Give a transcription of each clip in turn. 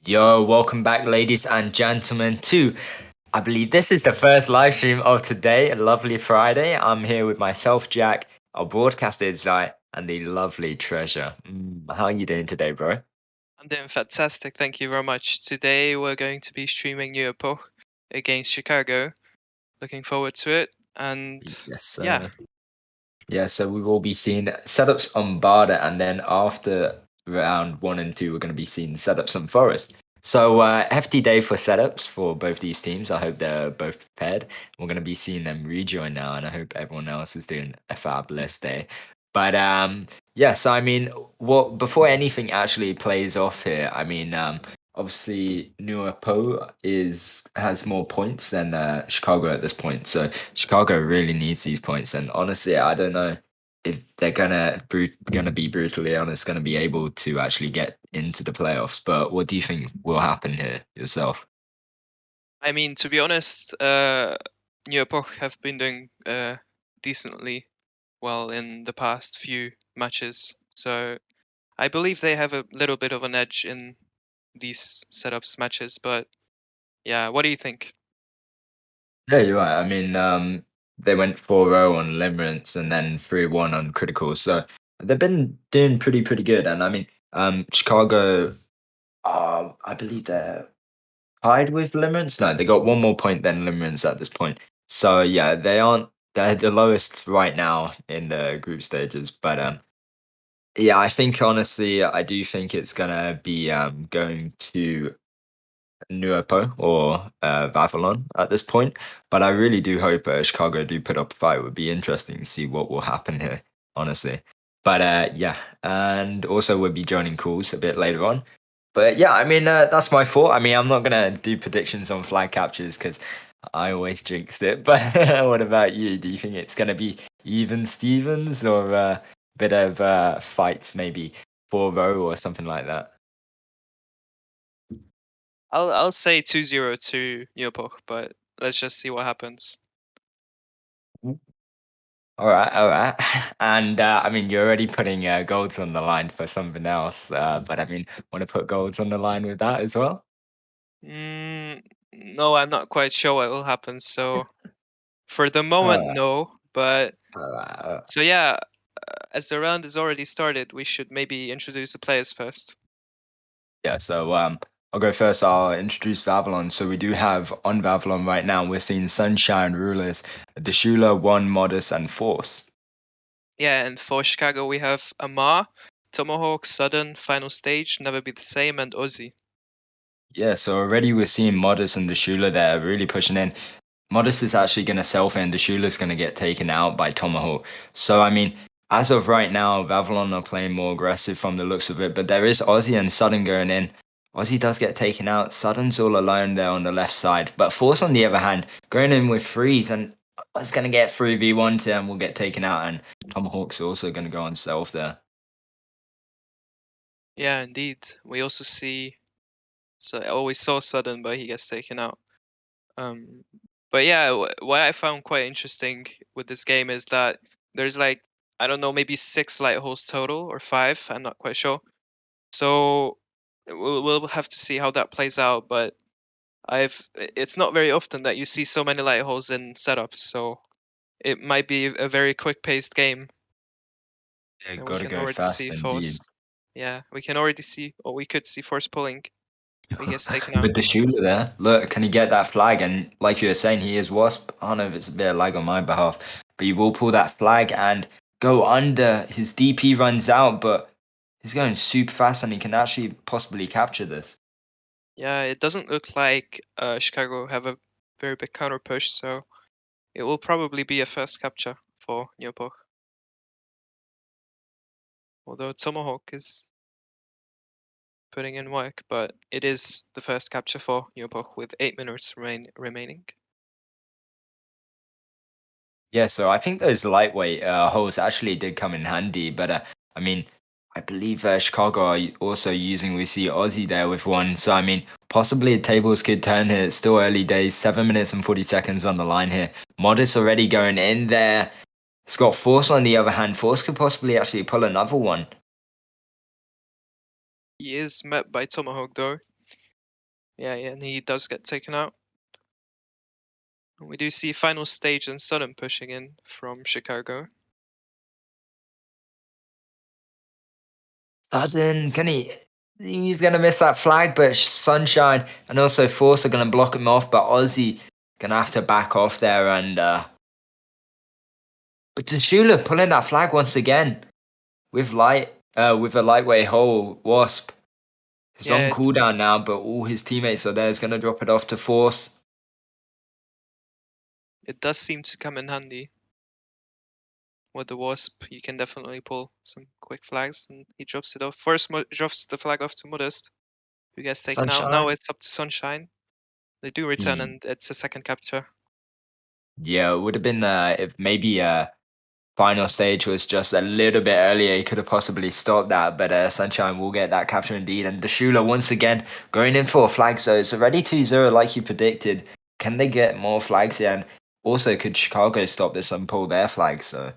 Yo, welcome back, ladies and gentlemen, to I believe this is the first live stream of today. A lovely Friday. I'm here with myself, Jack, our broadcaster Zai, and the lovely Treasure. How are you doing today, bro? I'm doing fantastic, thank you very much. Today we're going to be streaming New Epoch against Chicago. Looking forward to it. And Yes, sir. yeah, Yeah, so we will be seeing setups on Barda, and then after round 1 and 2, we're going to be seeing setups on Forest. So hefty day for setups for both these teams. I hope they're both prepared. We're going to be seeing them rejoin now, and I hope everyone else is doing a fabulous day. But yeah, so I mean, what before anything actually plays off here, I mean, obviously Nuapo has more points than Chicago at this point. So Chicago really needs these points. And honestly, I don't know if they're gonna be brutally honest, gonna be able to actually get into the playoffs. But what do you think will happen here yourself? I mean, to be honest, New Epoch have been doing decently well in the past few matches. So I believe they have a little bit of an edge in these setups matches. But yeah, what do you think? Yeah, you're right. I mean, they went 4-0 on Limerence and then 3-1 on Critical. So they've been doing pretty good. And I mean, Chicago, I believe they're tied with Limerence. No, they got one more point than Limerence at this point. So yeah, they aren't. They're the lowest right now in the group stages. But yeah, I think honestly, I do think it's gonna be going to Nuepo or Babylon at this point. But I really do hope Chicago do put up a fight. It would be interesting to see what will happen here, honestly. But yeah, and also we'll be joining calls a bit later on. But yeah, I mean, that's my thought. I mean, I'm not going to do predictions on flag captures because I always jinx it. But what about you? Do you think it's going to be even Stevens or a bit of fights, maybe 4-0 or something like that? I'll say 2-0 to Epoch, but let's just see what happens. All right, all right. And I mean, you're already putting golds on the line for something else. But I mean, want to put golds on the line with that as well? No, I'm not quite sure what will happen. So for the All moment, right, no. But all right. so yeah, as the round is already started, we should maybe introduce the players first. Yeah, so I'll go first. I'll introduce Vavalon. So we do have on Vavalon right now, we're seeing Sunshine, Rulers, Deshula, One, Modest, and Force. Yeah, and for Chicago, we have Amar, Tomahawk, Sudden, Final Stage, Never Be the Same, and Ozzy. Yeah, so already we're seeing Modest and Deshula there really pushing in. Modest is actually going to self and Deshula's going to get taken out by Tomahawk. So, I mean, as of right now, Vavalon are playing more aggressive from the looks of it, but there is Ozzy and Sudden going in. Ozzy does get taken out. Sudden's all alone there on the left side. But Force, on the other hand, going in with freeze and is going to get 3v1 to and will get taken out. And Tomahawk's also going to go on self there. Yeah, indeed. We also see. So I always saw Sudden, but he gets taken out. Um, but yeah, what I found quite interesting with this game is that there's like, I don't know, maybe 6 light holes total or 5. I'm not quite sure. So we'll have to see how that plays out. But it's not very often that you see so many light holes in setups. So it might be a very quick paced game, Yeah, and we got to can go already see fast Force. indeed. Yeah, we can already see, or we could see Force pulling. He gets taken out. But the shooter there, look, can he get that flag? And like you were saying, he is Wasp. I don't know if it's a bit of lag on my behalf, but he will pull that flag and go under. His DP runs out, but he's going super fast and he can actually possibly capture this. Yeah, it doesn't look like Chicago have a very big counter push, so it will probably be a first capture for Neopoch. Although Tomahawk is putting in work, but it is the first capture for Neopoch with 8 minutes remaining. Yeah, so I think those lightweight holes actually did come in handy, but I mean, I believe Chicago are also using, we see Aussie there with one. So, I mean, possibly tables could turn here. It's still early days, 7 minutes and 40 seconds on the line here. Modest already going in there. It's got Force on the other hand. Force could possibly actually pull another one. He is met by Tomahawk though. Yeah, and he does get taken out. And we do see final stage and Sudden pushing in from Chicago. Sudden, can he? He's going to miss that flag, but Sunshine and also Force are going to block him off. But Aussie going to have to back off there. And but Tashula pulling that flag once again with with a lightweight hole Wasp. He's on Yeah, cooldown now, but all his teammates are there. He's going to drop it off to Force. it does seem to come in handy. With the Wasp, you can definitely pull some quick flags, and he drops it off. First, drops the flag off to Modest, who gets taken out. Now Sunshine. it's up to Sunshine. They do return, Hmm. and it's a second capture. Yeah, it would have been if maybe final stage was just a little bit earlier, he could have possibly stopped that. But Sunshine will get that capture indeed. And Deshula once again going in for a flag. So it's already 2-0 like you predicted. Can they get more flags here? And also, could Chicago stop this and pull their flag? So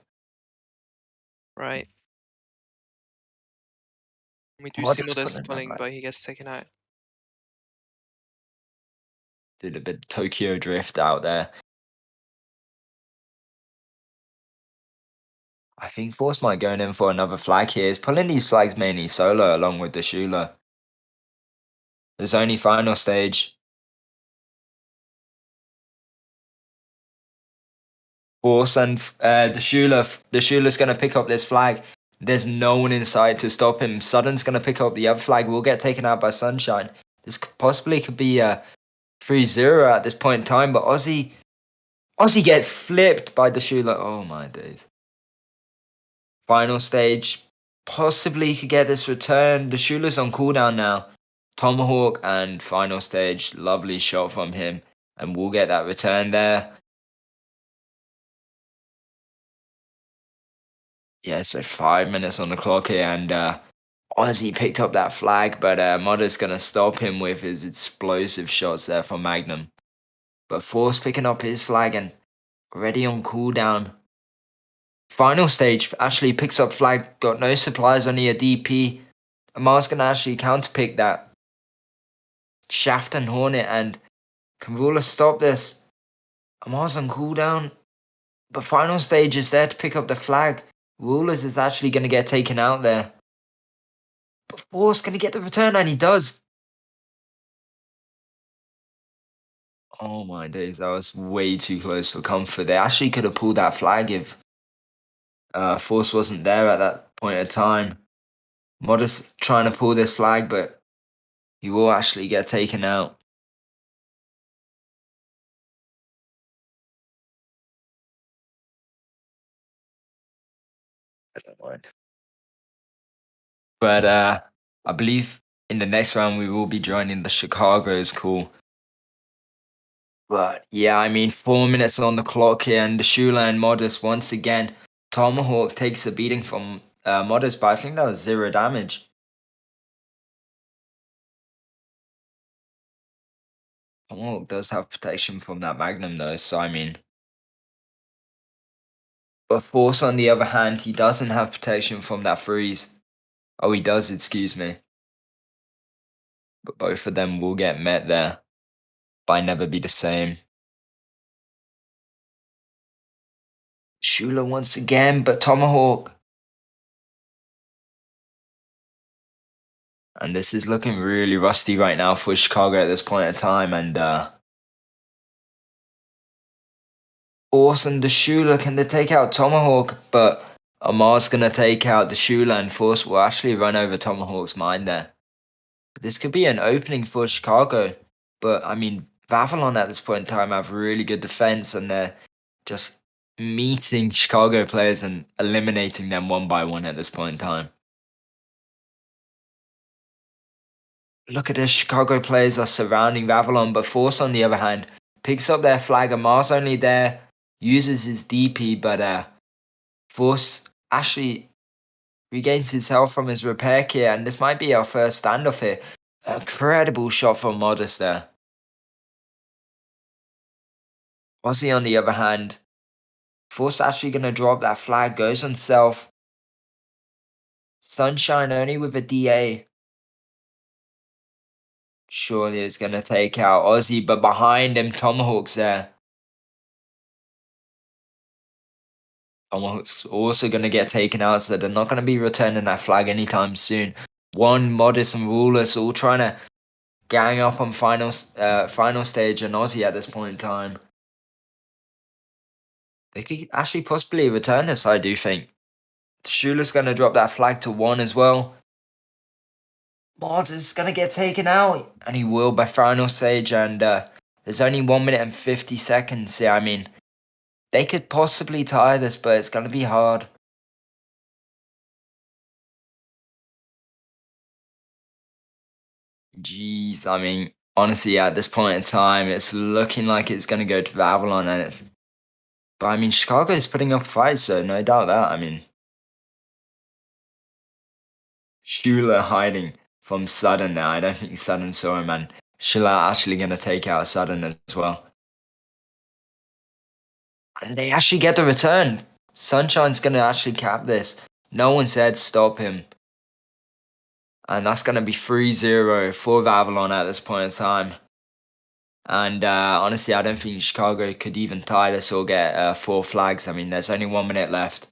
Right. We do I'll see just put Modest in that pulling, flag. but he gets taken out. Did a bit of Tokyo drift out there. I think Force might going in for another flag here. He's pulling these flags mainly solo along with Deshula. There's only final stage. Force and the Schuler's going to pick up this flag. There's no one inside to stop him. Sudden's going to pick up the other flag. Will get taken out by Sunshine. This possibly could be a 3-0 at this point in time, but Aussie gets flipped by the Schuler. Oh my days. Final stage, possibly could get this return. The Schuler's on cooldown now. Tomahawk and final stage, lovely shot from him. And we'll get that return there. Yeah, so 5 minutes on the clock here, and Ozzy picked up that flag, but Modder's going to stop him with his explosive shots there from Magnum. But Force picking up his flag and already on cooldown. Final stage actually picks up flag, got no supplies, only a DP. Amar's going to actually counterpick that. Shaft and Hornet, and can Ruler stop this? Amar's on cooldown, but final stage is there to pick up the flag. Rulers is actually going to get taken out there. But Force going to get the return, and he does. Oh my days, that was way too close for comfort. They actually could have pulled that flag if Force wasn't there at that point of time. Modest trying to pull this flag, but he will actually get taken out. I don't mind. But I believe in the next round we will be joining the Chicago's call. But yeah, I mean, 4 minutes on the clock here, and the Shula and Modest once again. Tomahawk takes a beating from Modest, but I think that was 0 damage. Tomahawk does have protection from that Magnum though, so I mean. But Force, on the other hand, he doesn't have protection from that freeze. Oh, he does, excuse me. But both of them will get met there by Never Be the Same. Shula once again, but Tomahawk. And this is looking really rusty right now for Chicago at this point in time. And Force and the Shula, can they take out Tomahawk? But Amar's going to take out the Shula, and Force will actually run over Tomahawk's mind there. This could be an opening for Chicago. But, I mean, Vavalon at this point in time have really good defense, and they're just meeting Chicago players and eliminating them one by one at this point in time. Look at this, Chicago players are surrounding Vavalon, but Force, on the other hand, picks up their flag. Amar's only there, uses his DP, but Force actually regains his health from his repair kit, and this might be our first standoff here. Incredible shot from Modest there. Aussie, on the other hand, Force actually going to drop that flag, goes on self. Sunshine only with a DA. Surely is going to take out Aussie, but behind him, Tomahawk's there. Tomahawk's also going to get taken out, so they're not going to be returning that flag anytime soon. One, Modest and Ruleless all trying to gang up on final stage and Aussie at this point in time. They could actually possibly return this, I do think. Shula's going to drop that flag to 1 as well. Mod is going to get taken out, and he will by final stage, and there's only 1 minute and 50 seconds here. I mean, they could possibly tie this, but it's going to be hard. Jeez, I mean, honestly, at this point in time, it's looking like it's going to go to Avalon, and it's. But I mean, Chicago is putting up a fight, so no doubt that. I mean, Shula hiding from Sudden now. I don't think Sudden saw him, and Shula actually going to take out Sudden as well. And they actually get the return. Sunshine's going to actually cap this. No one said stop him. And that's going to be 3-0 for Avalon at this point in time. And honestly, I don't think Chicago could even tie this or get 4 flags. I mean, there's only 1 minute left.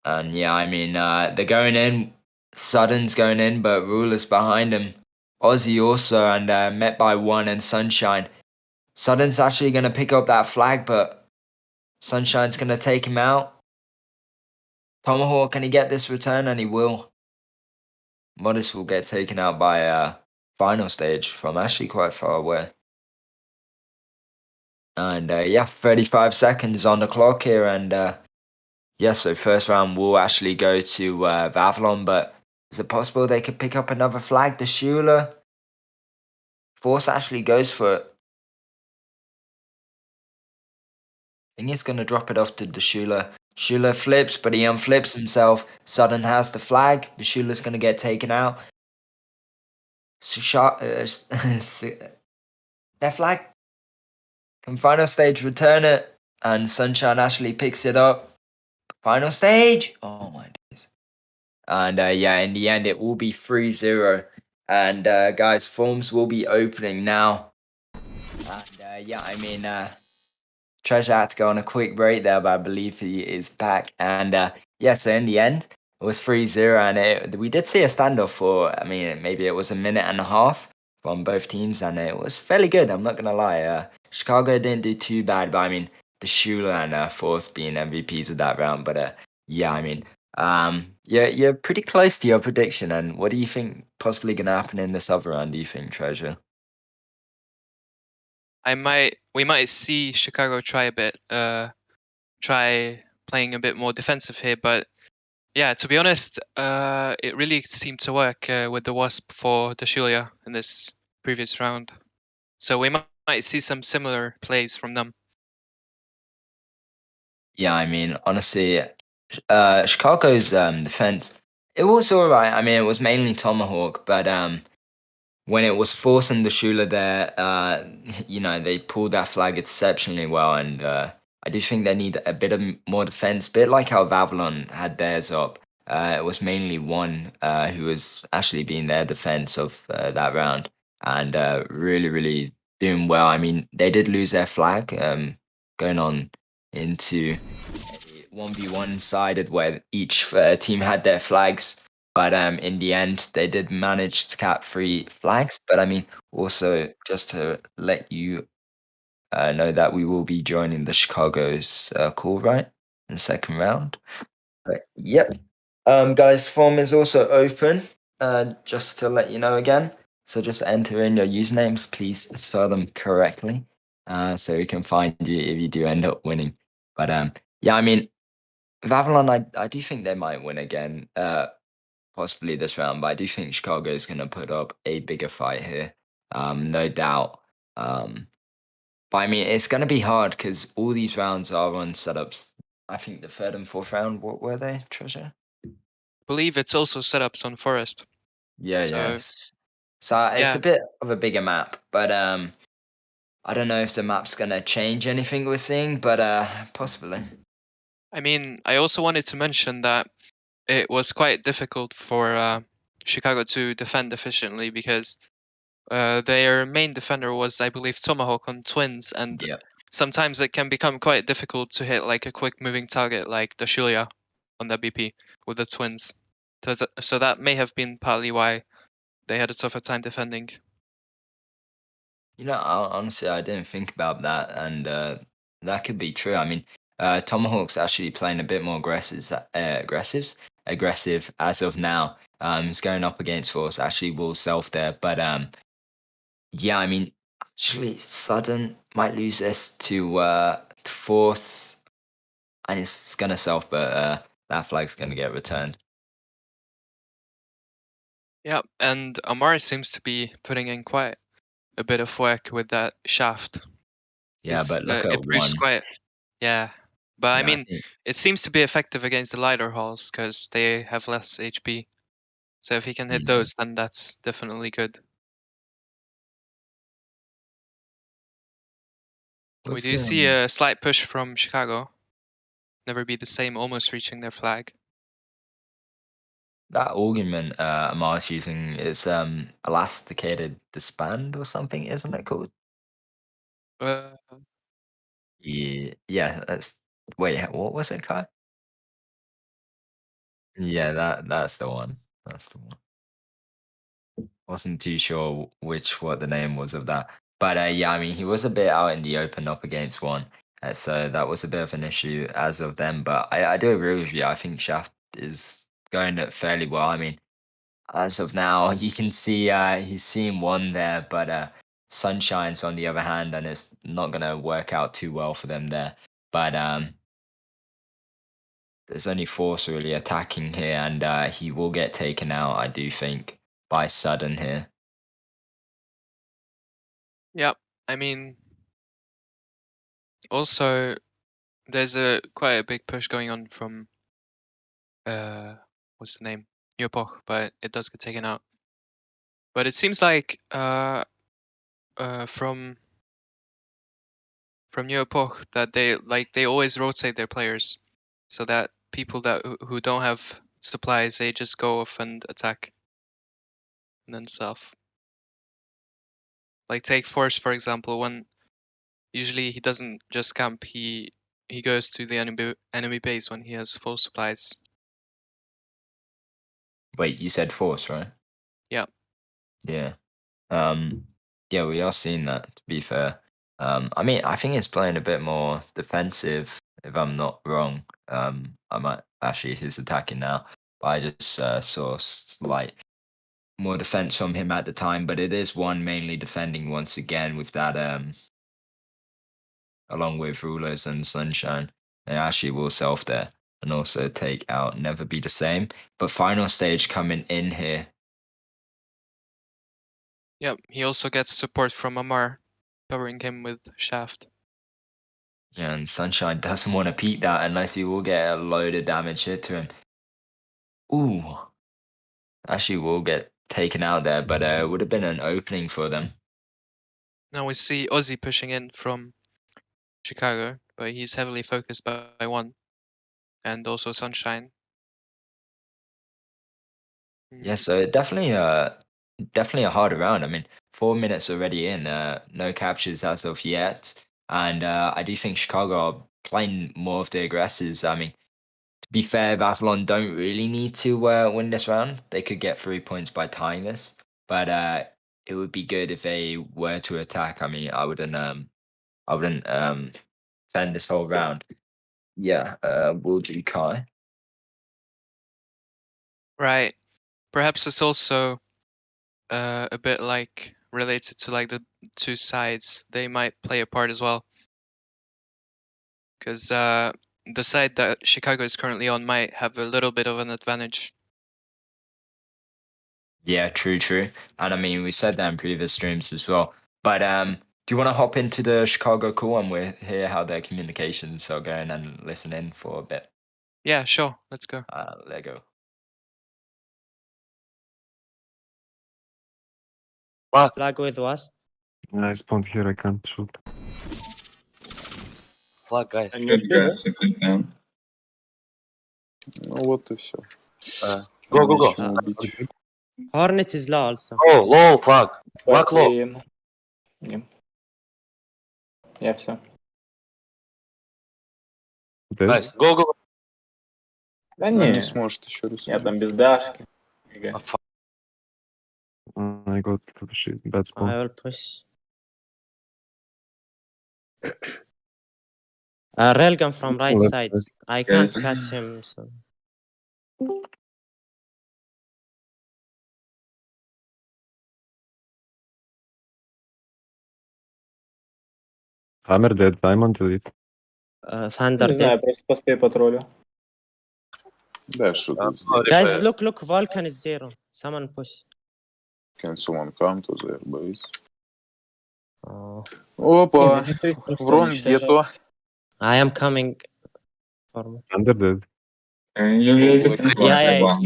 And yeah, I mean, they're going in. Sudden's going in, but Ruler's behind him. Aussie also, and met by 1 and Sunshine. Sudden's actually going to pick up that flag, but Sunshine's going to take him out. Tomahawk, can he get this return? And he will. Modest will get taken out by final stage from actually quite far away. And yeah, 35 seconds on the clock here. And yeah, so first round will actually go to Vavalon, but is it possible they could pick up another flag? The Shula Force actually goes for it. I think he's going to drop it off to the Shula. Shula flips, but he unflips himself. Sudden has the flag. The Shula's going to get taken out. Their flag can final stage return it, and Sunshine actually picks it up. Final stage. Oh my days. And yeah, in the end, it will be 3-0. And guys, forms will be opening now. And yeah, I mean, Treasure had to go on a quick break there, but I believe he is back. And yeah, so in the end, it was 3-0. And we did see a standoff for, I mean, maybe it was a minute and a half from both teams. And it was fairly good, I'm not going to lie. Chicago didn't do too bad, but I mean, the Shula and Force being MVPs of that round. But yeah, I mean, you're pretty close to your prediction. And what do you think possibly going to happen in this other round, do you think, Treasure? We might see Chicago try a bit, try playing a bit more defensive here, but yeah, to be honest, it really seemed to work with the Wasp for the Julia in this previous round. So we might see some similar plays from them. Yeah, I mean, honestly, Chicago's defense, it was all right. I mean, it was mainly Tomahawk, but when it was forcing the Shula there, they pulled that flag exceptionally well, and I do think they need a bit of more defense, bit like how Vavalon had theirs up. It was mainly one who was actually being their defense of that round, and really, really doing well. I mean, they did lose their flag, going on into a 1v1 sided where each team had their flags. But in the end, they did manage to cap 3 flags. But I mean, also just to let you know that we will be joining the Chicago's call right in the second round. But yep, guys, form is also open. Just to let you know again. So just enter in your usernames. Please spell them correctly, so we can find you if you do end up winning. But yeah, I mean, Vavalon, I do think they might win again. Possibly this round, but I do think Chicago is going to put up a bigger fight here, no doubt. But I mean, it's going to be hard because all these rounds are on setups. I think the third and fourth round, what were they, Treasure? I believe it's also setups on Forest. Yeah, So yes. So it's yeah, a bit of a bigger map, but I don't know if the map's going to change anything we're seeing, but possibly. I mean, I also wanted to mention that it was quite difficult for Chicago to defend efficiently because their main defender was, I believe, Tomahawk on Twins, and Yeah. sometimes it can become quite difficult to hit like a quick moving target like the Shulia on the BP with the Twins. So that may have been partly why they had a tougher time defending. Honestly, I didn't think about that, and that could be true. I mean, Tomahawk's actually playing a bit more aggressive as of now. He's going up against Force. Actually, will self there, but yeah, I mean, actually, Sudden might lose this to Force, and it's gonna self, but that flag's gonna get returned. Yeah, and Amar seems to be putting in quite a bit of work with that shaft. Yeah, but look at It proves one. quite, yeah. But I Yeah, I mean, think. it seems to be effective against the lighter halls because they have less HP. So if he can hit Mm. those, then that's definitely good. We What's do see a slight push from Chicago. Never be the same, almost reaching their flag. that argument Amar's using is elasticated disband or something, isn't it called? Uh, Yeah, yeah. That's wait. What was it, Kai? Yeah, that's the one. That's the one. Wasn't too sure what the name was of that. But yeah, I mean, he was a bit out in the open up against one. So that was a bit of an issue as of then. But I do agree with you. I think Shaft is going it fairly well. I mean, as of now, you can see he's seeing one there, but Sunshine's on the other hand, and it's not going to work out too well for them there. But there's only Force really attacking here, and he will get taken out, I do think, by Sudden here. Yep. I mean, also there's quite a big push going on from what's the name? Epoch, but it does get taken out. But it seems like from New Epoch that they always rotate their players, so that people who don't have supplies, they just go off and attack and then stuff. Like take Force for example. When usually he doesn't just camp, he goes to the enemy base when he has full supplies. Wait, you said Force, right? Yeah. Yeah. Yeah, we are seeing that, to be fair. I mean, I think it's playing a bit more defensive, if I'm not wrong. I might actually he's attacking now, but I just saw slight more defense from him at the time. But it is one mainly defending once again with that along with Rulers and Sunshine. They actually will self there and also take out Never Be the Same. But final stage coming in here. Yep. He also gets support from Amar, covering him with Shaft. Yeah, and Sunshine doesn't want to peek that unless he will get a load of damage hit to him. Ooh. Actually will get taken out there, but it would have been an opening for them. Now we see Ozzy pushing in from Chicago, but he's heavily focused by one, and also Sunshine. Yeah, so definitely a harder round. I mean, 4 minutes already in, no captures as of yet. And I do think Chicago are playing more of the aggressors. I mean, to be fair, Avalon don't really need to win this round. They could get 3 points by tying this, but it would be good if they were to attack. I mean, I wouldn't defend this whole round. Yeah, we'll do Kai. Right. Perhaps it's also a bit like related to like the two sides. They might play a part as well, because the side that Chicago is currently on might have a little bit of an advantage. Yeah, true. And I mean, we said that in previous streams as well. But do you want to hop into the Chicago call and we hear how their communications are going and listen in for a bit? Yeah, sure. Let's go. Let go. Flag with was. I spawned here, I can't shoot. Flag, guys. Good guys, if you can. Ну вот и все. Go. Убить. Hornet is low also. Oh, low, flag. Flag low. Я все. Dead? Guys, go. Да Она не, не сможет еще раз. я там без дашки. Ah, fuck. I got shit, bad I spawn. will push. Railgun from right Left side. side. I can't Yes. catch him. So. Hammer dead, Diamond delete. Thunder Не знаю, dead. просто поспею патрулю. Да, что ты здесь? Guys, look, Vulcan is zero. Someone push. Can someone come to their base? Oh. Опа! Не, ну, просто Врон уничтожать. гетто. I am coming for me. Thunder dead. Yeah.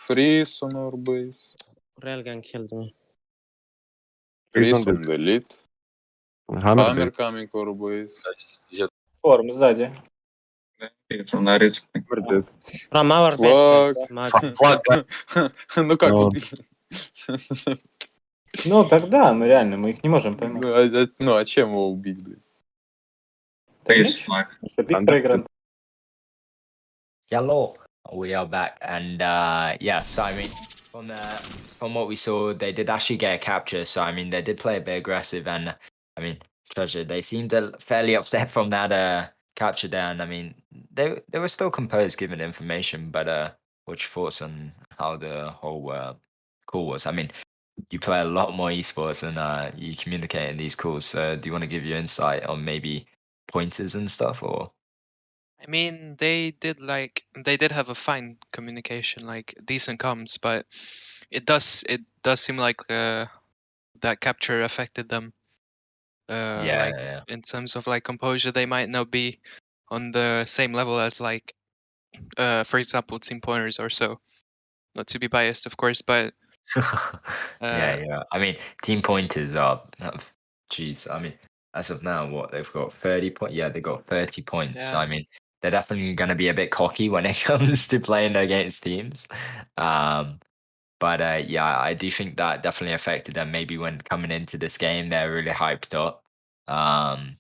Freeze on our base. Railgun killed me. Freeze Freeze on delete. Hammer Hammer dead. coming to our base. Форм сзади. Hammer dead. From our Fuck. base, guys. Mad. Flag, guys. Ну как Но. убить? Ну, тогда, мы реально, мы их не можем поймать. Ну а чем его убить, блин? Потому что пик проигран. Hello. We are back. And yeah, so I mean, from what we saw, they did actually get a capture. So I mean, they did play a bit aggressive, and I mean, Treasure, they seemed fairly upset from that capture down. I mean, they were still composed given information, but what's your thoughts on how the whole call was? I mean, you play a lot more esports and you communicate in these calls. So do you want to give your insight on maybe pointers and stuff, or? I mean, they did have a fine communication, like decent comms, but it does seem like that capture affected them. Like Yeah. in terms of like composure, they might not be on the same level as like for example, team pointers or so. Not to be biased, of course, but uh, Yeah. I mean, team pointers are, geez. I mean, as of now, what they've got 30 points. Yeah, they got 30 points. yeah, I mean, they're definitely going to be a bit cocky when it comes to playing against teams. Um, but yeah, I do think that definitely affected them. Maybe when coming into this game, they're really hyped up.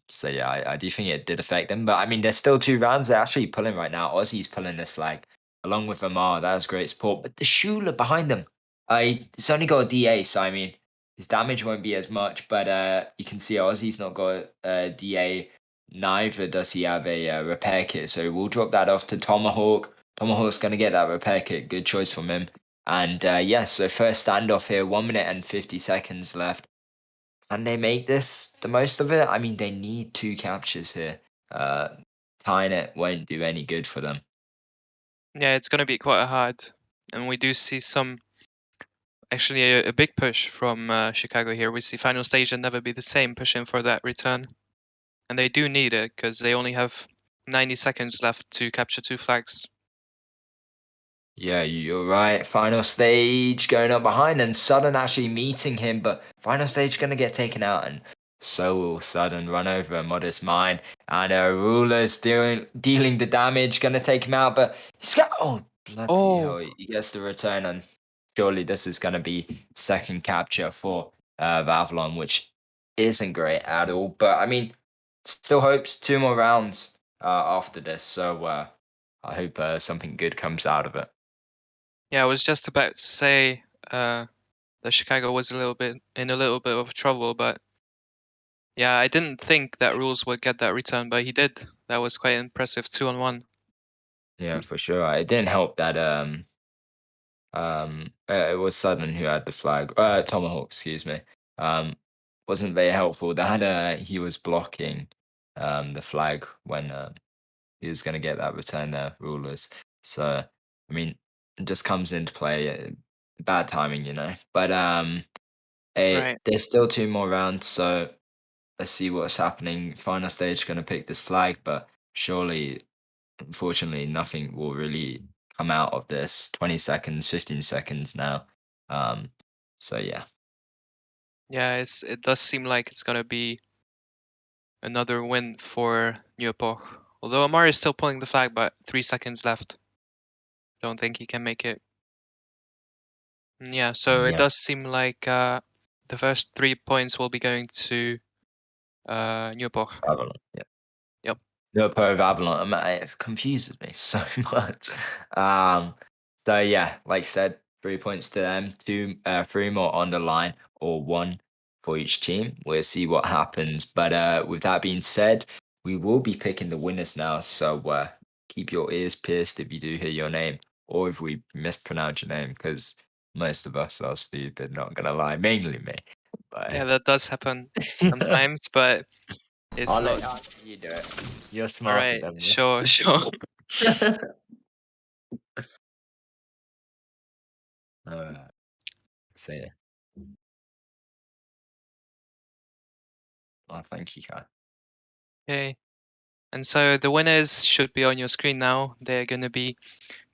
So yeah, I do think it did affect them. But I mean, there's still 2 rounds. They're actually pulling right now. Aussie's pulling this flag along with Amar. That was great support. But the Shula behind them, it's only got a DA. So I mean, his damage won't be as much. But you can see Aussie's not got a DA. Neither does he have a repair kit. So we'll drop that off to Tomahawk. Tomahawk's going to get that repair kit. Good choice from him. And yeah, so first standoff here, 1 minute and 50 seconds left. Can they make this the most of it? I mean, they need 2 captures here. Tying it won't do any good for them. yeah, it's gonna be quite hard, and we do see some actually a big push from Chicago here. We see final stage and never be the same pushing for that return, and they do need it because they only have 90 seconds left to capture 2 flags. Yeah, you're right. Final stage going up behind, and Sudden actually meeting him, but final stage gonna get taken out, and so will Sudden run over a Modest Mine, and Ruler's dealing the damage, gonna take him out, but he's got bloody hell, he gets the return, and surely this is gonna be second capture for Avalon, which isn't great at all. But I mean, still hopes 2 more rounds after this, so I hope something good comes out of it. Yeah, I was just about to say that Chicago was in a little bit of trouble, but yeah, I didn't think that Rules would get that return, but he did. That was quite impressive, 2-on-1. Yeah, for sure. It didn't help that it was Sudden who had the flag. Tomahawk, excuse me. Wasn't very helpful that he was blocking the flag when he was going to get that return there, Rulers. So I mean, it just comes into play. Bad timing, you know. But Right. there's still 2 more rounds, so let's see what's happening. Final stage going to pick this flag, but surely, unfortunately, nothing will really come out of this. 20 seconds, 15 seconds now. So yeah. Yeah, it does seem like it's gonna be another win for New Epoch. Although Amar is still pulling the flag, but 3 seconds left. Don't think he can make it. Yeah, so it Yeah. does seem like the first 3 points will be going to New Epoch. Avalon. Yeah. Yep. No pro of Avalon. It confuses me so much. So yeah, like I said, 3 points to them, 3 more on the line, or 1 for each team. We'll see what happens. But with that being said, we will be picking the winners now. So keep your ears pierced if you do hear your name, or if we mispronounce your name, because most of us are stupid. Not gonna lie, mainly me. Yeah, But that does happen sometimes, but it's I'll not. let you do it. You're All smarter right, than me. sure. Alright. So yeah. Well, thank you, Kai. Okay. And so the winners should be on your screen now. They're going to be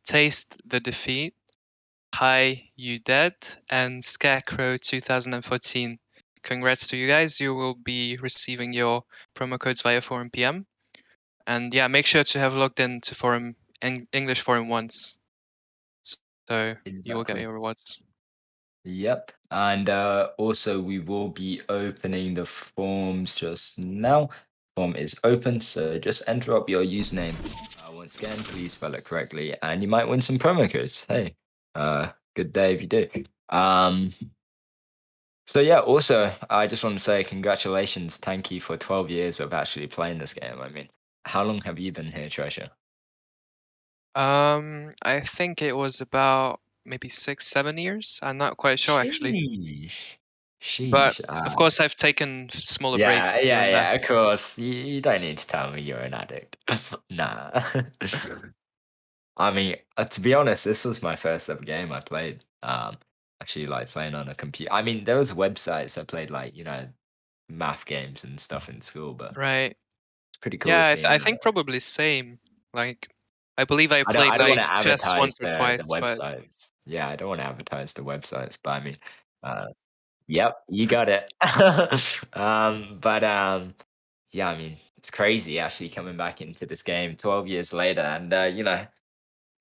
Taste the Defeat, Hi You Dead, and Scarecrow 2014. Congrats to you guys. You will be receiving your promo codes via Forum PM. And yeah, make sure to have logged into Forum English Forum once. So you will get Exactly. your rewards. Yep. And also we will be opening the forms just now. Form is open, so just enter up your username. Once again, please spell it correctly, and you might win some promo codes. Hey, good day if you do. So yeah, also I just want to say congratulations, thank you for 12 years of actually playing this game. I mean, how long have you been here, Treasure? I think it was about maybe 6, 7 years. I'm not quite sure actually, but Sheesh. of course I've taken smaller breaks Yeah, here yeah, and there. yeah. Of course, you don't need to tell me you're an addict. Nah. I mean, to be honest, this was my first ever game I played. Actually, like playing on a computer. I mean, there was websites I played, like math games and stuff in school, but Right. it's pretty cool Yeah, seeing. I think probably same. Like, I believe I I played don't want like to chess once advertise or the twice, but websites. Yeah, I don't want to advertise the websites, but I mean, uh, yep, you got it. But yeah, I mean, it's crazy actually coming back into this game 12 years later, and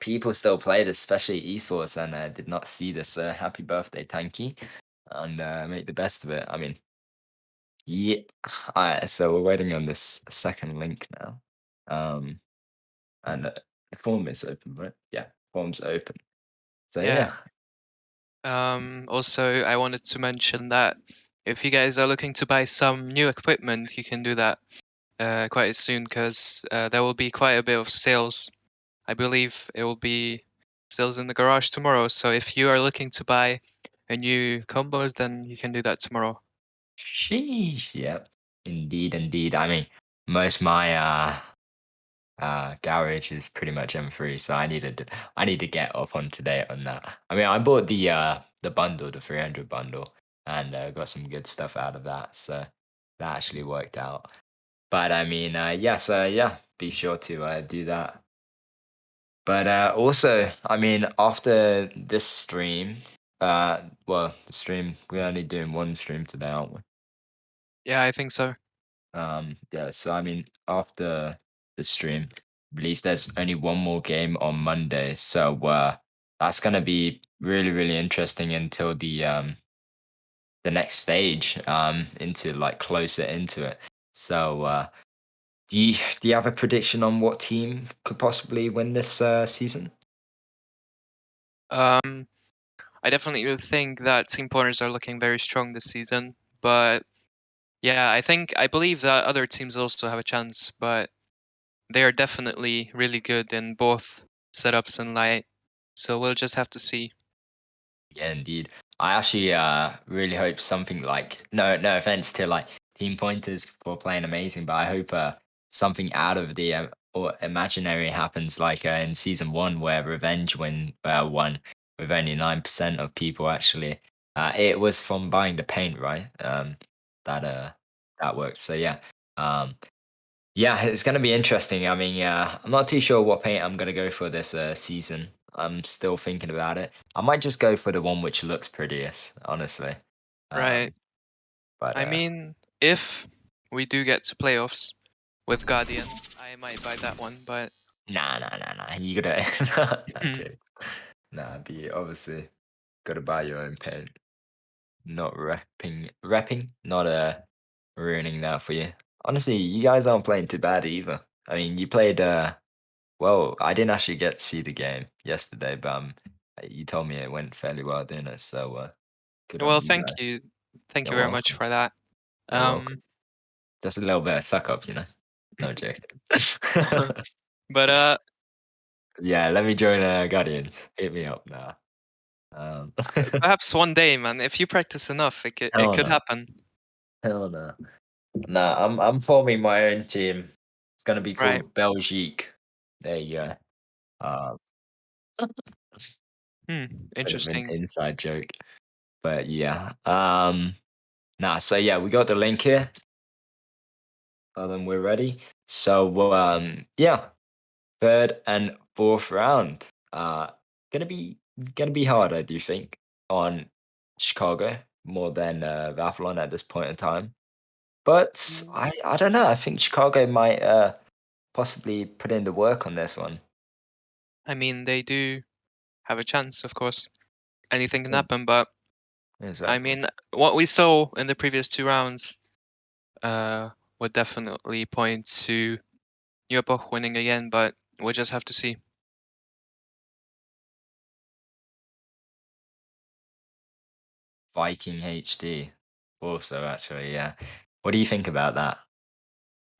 people still play this, especially esports, and did not see this. Happy birthday, Tanky, and make the best of it. I mean, yeah. Alright, so we're waiting on this second link now, and the form is open, right? Yeah, form's open. So yeah. yeah, Also, I wanted to mention that if you guys are looking to buy some new equipment, you can do that quite soon because there will be quite a bit of sales. I believe it will be sales in the garage tomorrow. So if you are looking to buy a new combos, then you can do that tomorrow. sheesh, yep, indeed, indeed. I mean, most my garage is pretty much M3, so I need to get up on to date on that. I mean, I bought the bundle, the 300 bundle, and got some good stuff out of that, so that actually worked out. But I mean, yes, yeah, be sure to do that. But also, I mean, after this stream, well, the stream we're only doing one stream today, aren't we? Yeah, I think so. Yeah, so I mean, after the stream, I believe there's only one more game on Monday. So that's gonna be really, really interesting until the next stage, into like closer into it. So do you have a prediction on what team could possibly win this season? Um, I definitely think that Team Pointers are looking very strong this season, but yeah, I believe that other teams also have a chance, but they are definitely really good in both setups and light. So we'll just have to see. Yeah, indeed. I actually really hope something like no offense to like Team Pointers for playing amazing, but I hope something out of the or imaginary happens like in season one where Revenge won with only 9% of people actually. It was from buying the paint, right? That that worked. So yeah. Yeah, it's gonna be interesting. I mean, yeah, I'm not too sure what paint I'm gonna go for this season. I'm still thinking about it. I might just go for the one which looks prettiest, honestly. Right. But I mean, if we do get to playoffs with Guardian, I might buy that one, but nah. You gotta not joke. Nah, be obviously gotta buy your own paint. Not repping, not ruining that for you. Honestly, you guys aren't playing too bad either. I mean, you played well, I didn't actually get to see the game yesterday, but you told me it went fairly well, didn't it? So good on well, you thank guys. you. Thank you You're very much welcome. for that. You're welcome. Just a little bit of suck up, No joke. But Yeah, let me join Guardians. Hit me up now. perhaps one day, man, if you practice enough, it Hell could no. happen. Hell no. Nah, I'm forming my own team. It's gonna be Right. called Belgique. There you go. Um, bit of an Interesting. inside joke. But yeah. Nah, so yeah, we got the link here. Then we're ready. So yeah, third and fourth round. Gonna be hard, I do think, on Chicago more than Vathlon at this point in time. But I don't know. I think Chicago might possibly put in the work on this one. I mean, they do have a chance, of course. Anything can Yeah, happen, but I exactly. mean, what we saw in the previous 2 rounds uh, would definitely point to Epoch winning again, but we'll just have to see. Viking HD. Also, actually, yeah. What do you think about that?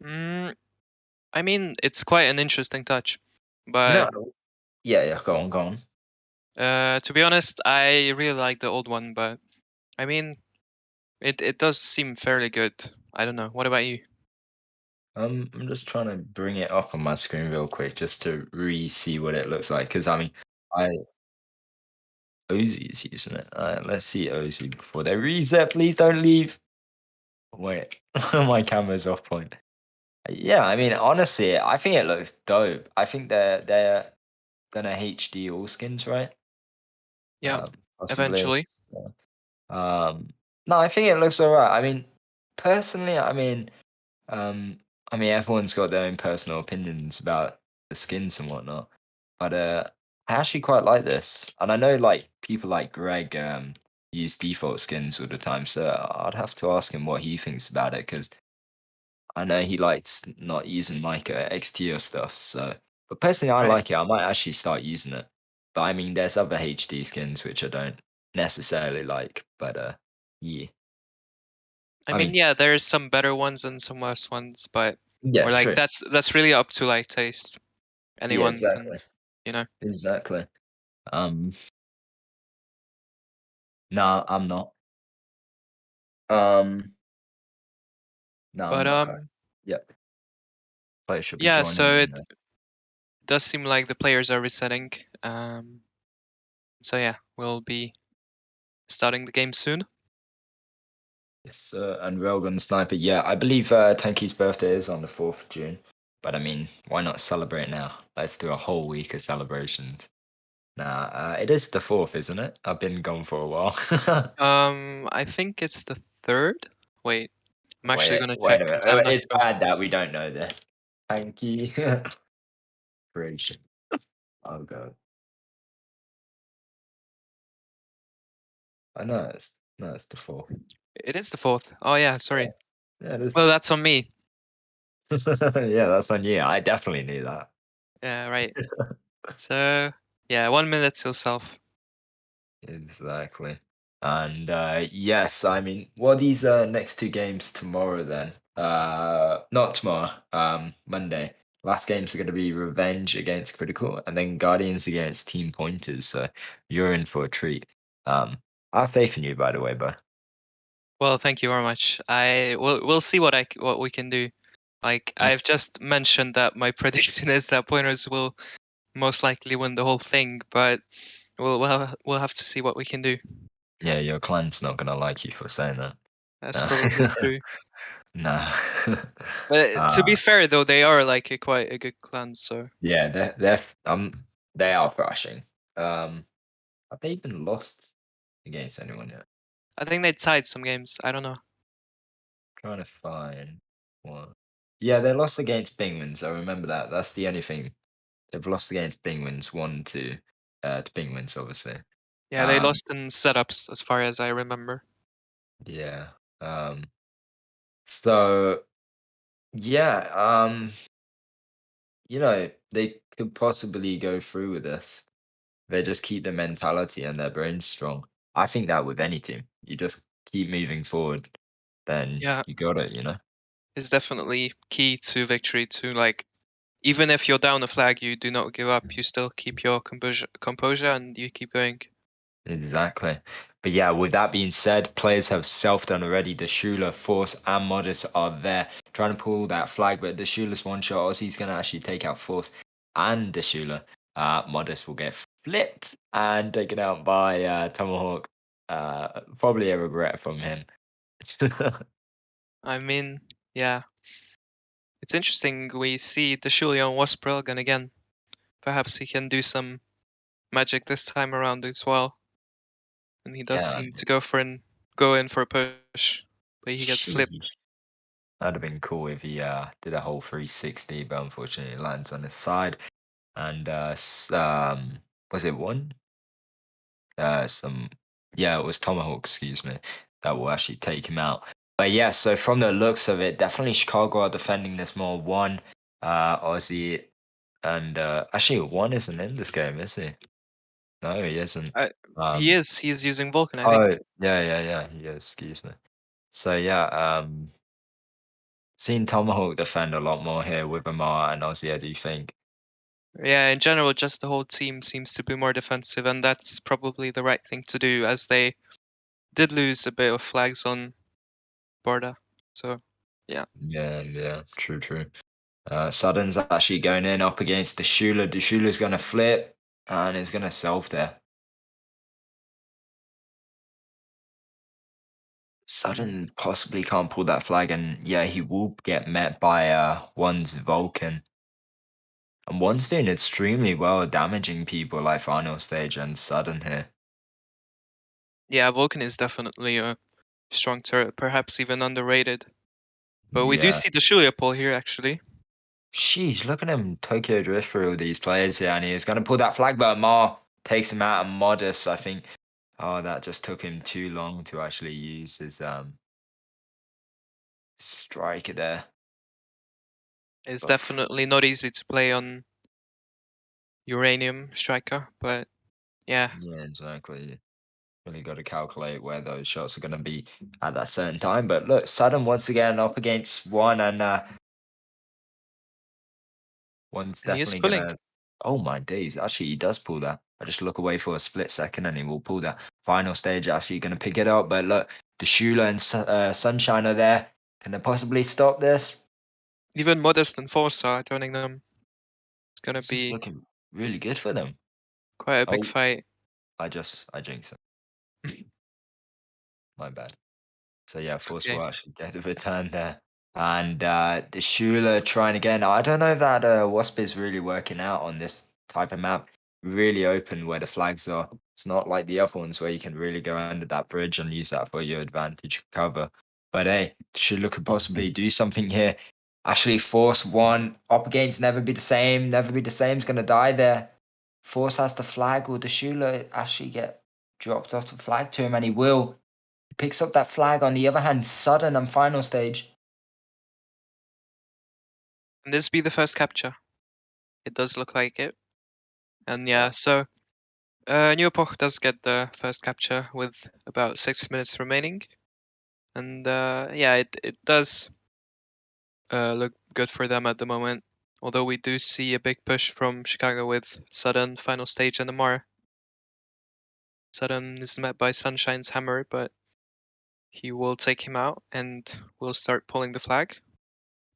I mean, it's quite an interesting touch, No. but Yeah, go on. to be honest, I really like the old one. But I mean, it does seem fairly good. I don't know. What about you? I'm just trying to bring it up on my screen real quick just to re-see what it looks like. Because I mean, Ozzy is using it. Let's see Ozzy before they reset. Please don't leave. Wait, my camera's off point. Yeah, I mean, honestly, I think it looks dope. I think they're gonna HD all skins, right? Yeah, Possibly. eventually. So, no, I think it looks alright. I mean, personally, I mean, everyone's got their own personal opinions about the skins and whatnot, but I actually quite like this, and I know like people like Greg use default skins all the time, so I'd have to ask him what he thinks about it because I know he likes not using like XT or stuff. So, but personally, I Right. like it. I might actually start using it. But I mean, there's other HD skins which I don't necessarily like, but yeah. I I mean, mean, yeah, there's some better ones and some worse ones, but yeah, or like true. that's really up to like taste. Yeah, Anyone exactly. can, you know. Exactly. Um, no, I'm not. Um, no, I'm But not. Yep. Player should be yeah, joining. so In it does seem like the players are resetting. So yeah, we'll be starting the game soon. Yes, and Railgun Sniper. Yeah, I believe Tanky's birthday is on the 4th of June. But I mean, why not celebrate now? Let's do a whole week of celebrations. Nah, it is the 4th, isn't it? I've been gone for a while. I think it's the 3rd. Wait, I'm actually gonna Wait check a minute. because I'm not It's sure. bad that we don't know this. Tanky. Creation. Oh, God. I know it's the 4th. It is the 4th. Oh yeah, sorry. Yeah, it is. Well, that's on me. Yeah, that's on you. I definitely knew that. Yeah, right. So yeah, 1 minute till self. Exactly. And yes, I mean, what are these next two games tomorrow then? Not tomorrow, Monday. Last games are going to be Revenge against Critical and then Guardians against Team Pointers. So you're in for a treat. I have faith in you, by the way, bro. Well, thank you very much. We'll see what we can do. Like I've just mentioned that my prediction is that Pointers will most likely win the whole thing, but we'll have to see what we can do. Yeah, your client's not going to like you for saying that. That's probably true. Nah. But to be fair, though, they are like quite a good clan. So Yeah, they are thrashing. Have they even lost against anyone yet? I think they tied some games. I don't know. Trying to find one. Yeah, they lost against Bingmans. I remember that. That's the only thing. They've lost against Bingmans 1-2. To Bingmans, obviously. Yeah, they lost in setups, as far as I remember. Yeah. So yeah. They could possibly go through with this. They just keep the mentality and their brains strong. I think that with any team, you just keep moving forward, then Yeah, you got it. You know. it's definitely key to victory. To like, even if you're down a flag, you do not give up. You still keep your composure, and you keep going. Exactly. But yeah, with that being said, players have self-done already. The Schuler, Force, and Modest are there trying to pull that flag, but the Schuler's one shot. Ozzy's going to actually take out Force and the Schuler. Modest will get flipped and taken out by Tomahawk. Probably a regret from him. I mean, yeah, it's interesting. We see the Julian was Brilliant again. Perhaps he can do some magic this time around as well. And he does Yeah. seem to go in for a push, but he gets flipped. Sheesh. That'd have been cool if he did a whole 360, but unfortunately it lands on his side. And was it one? Yeah, it was Tomahawk, excuse me, that will actually take him out. But yeah, so from the looks of it, definitely Chicago are defending this more. One, Aussie, and actually one isn't in this game, is he? No, he isn't. He is. He's using Vulcan, I think. Yeah. He is. Excuse me. So yeah, seen Tomahawk defend a lot more here with Amar and Ozzy. Do you think? Yeah, in general, just the whole team seems to be more defensive, and that's probably the right thing to do, as they did lose a bit of flags on Borda. So, yeah. Yeah. True. Sudden's actually going in up against Deshula. Deshula's going to flip and is going to self there. Sudden possibly can't pull that flag, and yeah, he will get met by one's Vulcan. And one's doing extremely well, damaging people like final stage and Sudden here. Yeah, Vulcan is definitely a strong turret, perhaps even underrated. But we do Yeah. see the Shulia pull here, actually. Sheesh, look at him Tokyo Drift through all these players here, and he's going to pull that flag, but Mar takes him out, and Modest, I think, that just took him too long to actually use his striker there. It's But definitely not easy to play on Uranium Striker, but yeah. Yeah, exactly. Really got to calculate where those shots are going to be at that certain time. But look, Sudden once again up against one, and one's And he is definitely pulling. going to. Oh my days! Actually, he does pull that. I just look away for a split second, and he will pull that. Final stage actually going to pick it up. But look, the Shula and Sunshine are there. Can they possibly stop this? Even Modest and Forza are joining them. It's going to This is be looking really good for them. quite a big Oh. fight. I jinxed it. My bad. So yeah, Force okay. will actually get a return there. And the Shula trying again. I don't know if that Wasp is really working out on this type of map. Really open where the flags are. It's not like the other ones where you can really go under that bridge and use that for your advantage cover. But hey, Shula could possibly do something here. Actually, Force one up against Never Be the Same. Never Be the Same's gonna die there. Force has the flag. Will the Shula actually get dropped off the flag to him? And he will. Picks up that flag. On the other hand, Sudden and final stage. Can this be the first capture? It does look like it. And yeah, so New Epoch does get the first capture with about 6 minutes remaining. And yeah, it does look good for them at the moment. Although we do see a big push from Chicago with Sudden, final stage, and Amar. Sudden is met by Sunshine's hammer, but he will take him out and will start pulling the flag.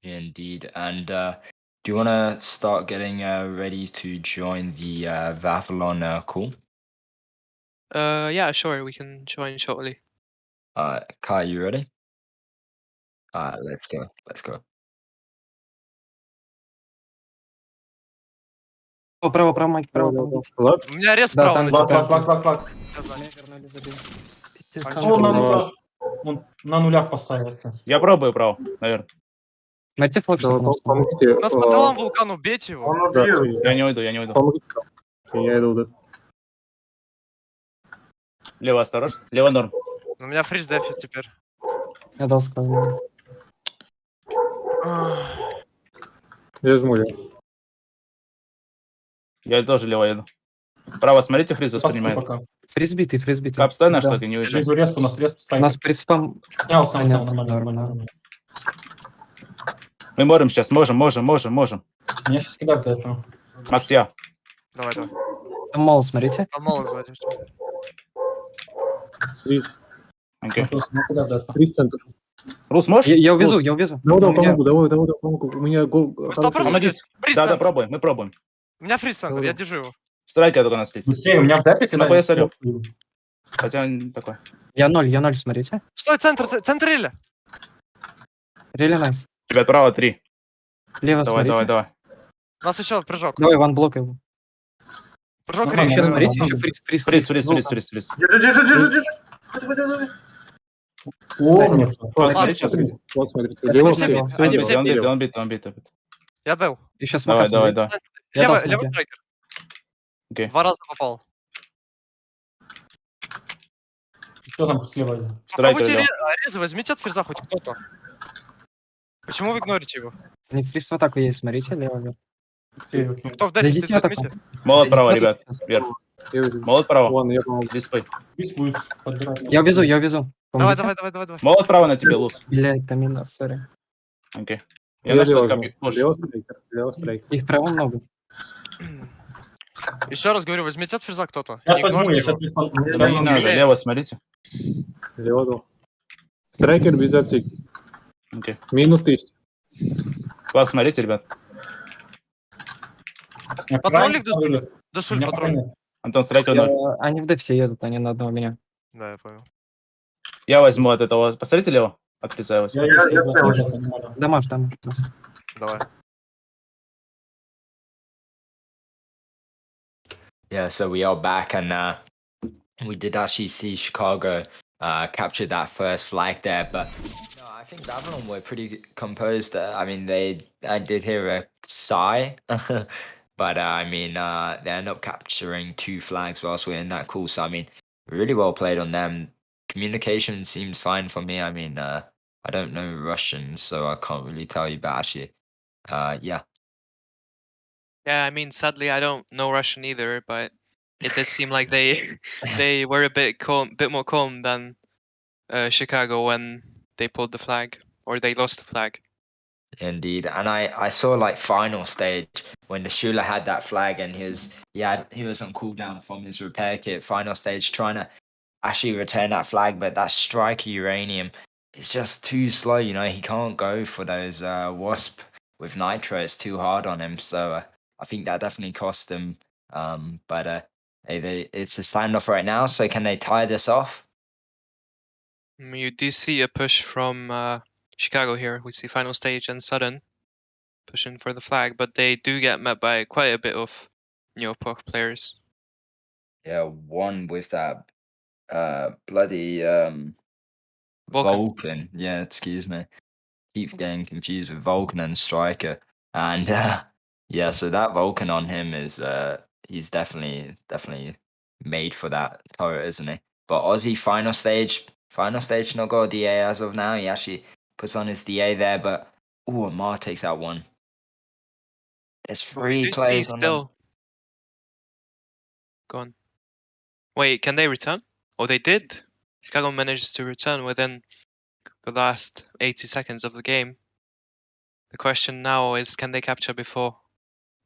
Indeed. And do you want to start getting ready to join the Vathlon call? Yeah, sure, we can join shortly. Kai, you ready? Let's go. Право, майк, право. Лак? У меня арест Да, справа там на флаг, тебя. Флаг. Я за. Пиздец, Он на нулях поставился. Я пробую право, наверное. Найти флаг, Помогите. у нас по тылам вулкан, убейте его. Он убил. Я не уйду. Помогите. Я иду, да. Лево осторожно. Лево норм. У меня фриз дефит теперь. Я дал сказать. Я жму, я. Я тоже лево еду. Право, смотрите, Хриз воспринимает. Фриз битый. Кап, стой на штуке, не уезжай. У нас приспам... Нормально. Мы можем сейчас, можем. Меня сейчас кидают до этого. Макс, я. Давай. Там мало, смотрите. Там мало сзади. Фриз. Окей. Фриз центр. Рус, можешь? Я увезу. Давай, помогу. У меня гол... Кто просто Помогите. Фриз Да, центр. пробуем, мы пробуем. У меня фриз центр, я держу его. Страйка только нас слить. Быстрее, у меня в записи. На ПС орём. Хотя такой. Я 0, смотрите. Стой, центр Реля. Реально найс. Ребят, право 3. Лево смотрите. Давай. У нас еще прыжок. Давай, ван блок его. Прыжок Нормально, Сейчас Реля. смотрите, нормально. еще фриз. Фриз. Умница. Вот, смотри, сейчас. Вот, смотрите. Я Лево, смотрю, слева. они все Он бит. Я дал. Еще смока Давай. Я Левый трекер. Окей. 2 раза попал. Что там слева? Страйкер Попробуйте дал. резы, возьмите от фриза хоть кто-то. Почему вы игнорите его? Не фриз в атаку есть, смотрите, лево. Кто в дефисе, Зайдите в атаку. возьмите. Молот право, Смотрите, ребят. сейчас. Вверх. Я вижу. Молот право. Вон, я помогу. Диспей. Вис будет подбирать. Я увезу, я увезу. Давай, Помогите? давай. Молот право на тебе, Лус. Блядь, там минус, сори. Окей. Я Я начал лево капи. жму. Лево стрейкер. Их право много. Еще раз говорю, возьмите от фреза кто-то. Я Не подниму, игнорьте я сейчас его. респон. Не надо, лево смотрите. Лево 2. Страйкер без аптеки. Окей. Минус 1000. Класс, смотрите, ребят. Патрульник дошуль патрульник. Антон, страйкер 0. Они в Д все едут, они на одного меня. Да, я понял. Я возьму от этого. Посмотрите лево. От фреза я возьму. Я слева сейчас поднимаю. Дамаж. Давай. Yeah, so we are back, and we did actually see Chicago capture that first flag there, but no, I think Babylon were pretty composed. I mean, I did hear a sigh, but I mean, they end up capturing 2 flags whilst we're in that course. So, I mean, really well played on them. Communication seems fine for me. I mean, I don't know Russian, so I can't really tell you, but actually, yeah. Yeah, I mean, sadly, I don't know Russian either, but it did seem like they they were a bit more calm than Chicago when they pulled the flag or they lost the flag. Indeed, and I saw like final stage when the Shula had that flag and he was on cooldown from his repair kit. Final stage trying to actually return that flag, but that striker uranium is just too slow. You know, he can't go for those wasp with nitro. It's too hard on him. So I think that definitely cost him. But it's a standoff right now. So can they tie this off? You do see a push from Chicago here. We see final stage and Sudden pushing for the flag, but they do get met by quite a bit of Epoch players. Yeah, one with that bloody Vulcan. Vulcan. Yeah, excuse me. Keep getting confused with Vulcan and Striker. And yeah, so that Vulcan on him is he's definitely made for that turret, isn't he? But Aussie final stage not got a DA as of now. He actually puts on his DA there, but Amar takes out one. There's 3 Do see players on him. still gone. Wait, can they return? Oh, they did. Chicago manages to return within the last 80 seconds of the game. The question now is, can they capture before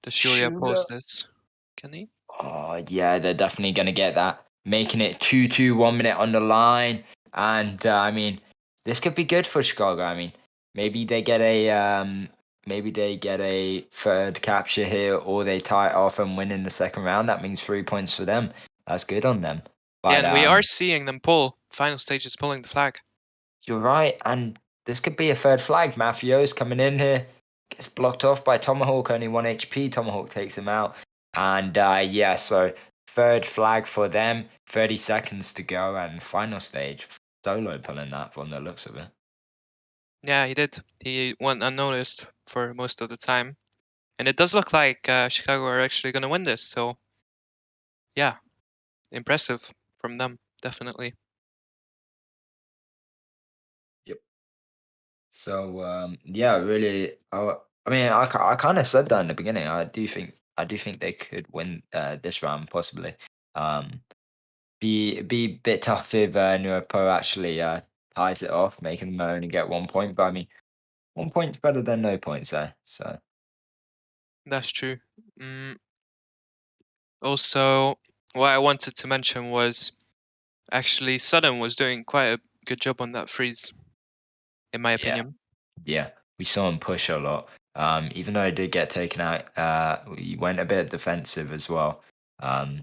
the Julia Shula. post this? Can he? Oh yeah, they're definitely gonna get that, making it 2-2, 1 minute on the line, and I mean, this could be good for Chicago. I mean, maybe they get a third capture here, or they tie it off and win in the second round. That means 3 points for them. That's good on them. But, Yeah, and we are seeing them pull. Final stage is pulling the flag. You're right, and this could be a third flag. Mafio's coming in here, gets blocked off by Tomahawk, only 1 HP. Tomahawk takes him out. And yeah, so third flag for them, 30 seconds to go, and final stage. Solo pulling that from the looks of it. Yeah, he did. He went unnoticed for most of the time. And it does look like Chicago are actually going to win this. So, yeah, impressive from them, definitely. So yeah, really. I mean, I kind of said that in the beginning. I do think they could win this round possibly. Be a bit tough if Nuopo actually ties it off, making them only get 1 point. But I mean, 1 point's better than no points there. So That's true. Also, what I wanted to mention was actually Sudden was doing quite a good job on that freeze, in my opinion. yeah, we saw him push a lot. Even though he did get taken out, he went a bit defensive as well.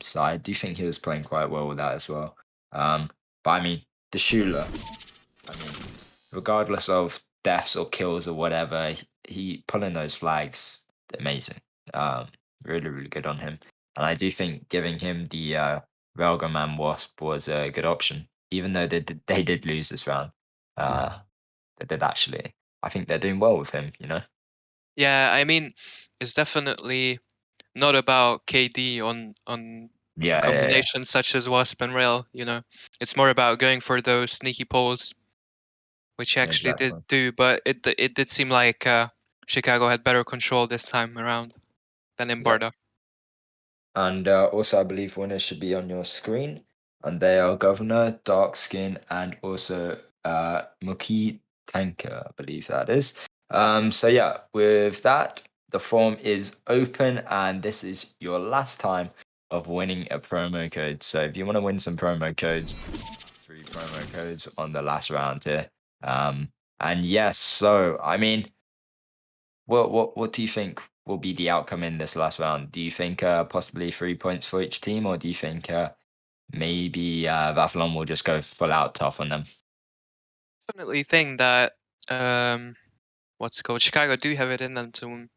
So I do think he was playing quite well with that as well. But I mean, the Shula, I mean, regardless of deaths or kills or whatever, he pulling those flags, amazing. Really good on him. And I do think giving him the Railgun Wasp was a good option, even though they did lose this round. They did actually. I think they're doing well with him, you know? Yeah, I mean, it's definitely not about KD on Yeah. combinations such as Wasp and Rail, you know. It's more about going for those sneaky pulls, which he actually did do, but it did seem like Chicago had better control this time around than in Barda. And also, I believe winners should be on your screen. And they are Governor, Dark Skin, and also Muki Tanker, I believe that is. So yeah, with that, the form is open, and this is your last time of winning a promo code. So if you want to win some promo codes, 3 promo codes on the last round here. And yes, so I mean, what do you think will be the outcome in this last round? Do you think possibly 3 points for each team, or do you think maybe Vathlon will just go full out tough on them? Definitely think that what's it called? Chicago do have it in them to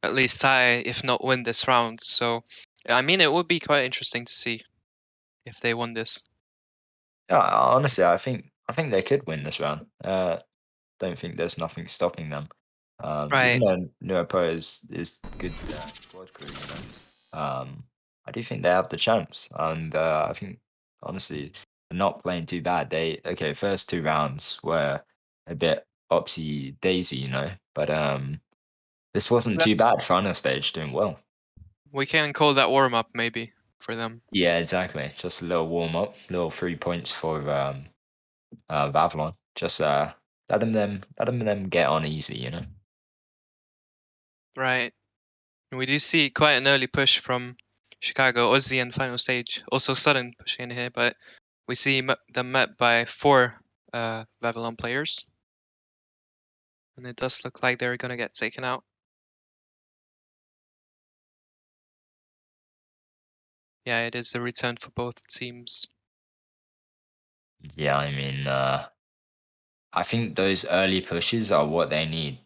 at least tie, if not win this round. So I mean, it would be quite interesting to see if they won this. Honestly, I think they could win this round. Don't think there's nothing stopping them. Even Right. though Nuapo is good squad crew, I do think they have the chance, and I think honestly they're not playing too bad. First 2 rounds were a bit opsy daisy, but this wasn't too That's- bad. Final stage doing well. We can call that warm up maybe for them. Yeah, exactly. Just a little warm up, little 3 points for Avalon. Just let them get on easy. Right. And we do see quite an early push from Chicago, Aussie, and final stage. Also sudden pushing in here, but we see them met by 4 Vavilon players. And it does look like they're going to get taken out. Yeah, it is a return for both teams. Yeah, I mean, I think those early pushes are what they need.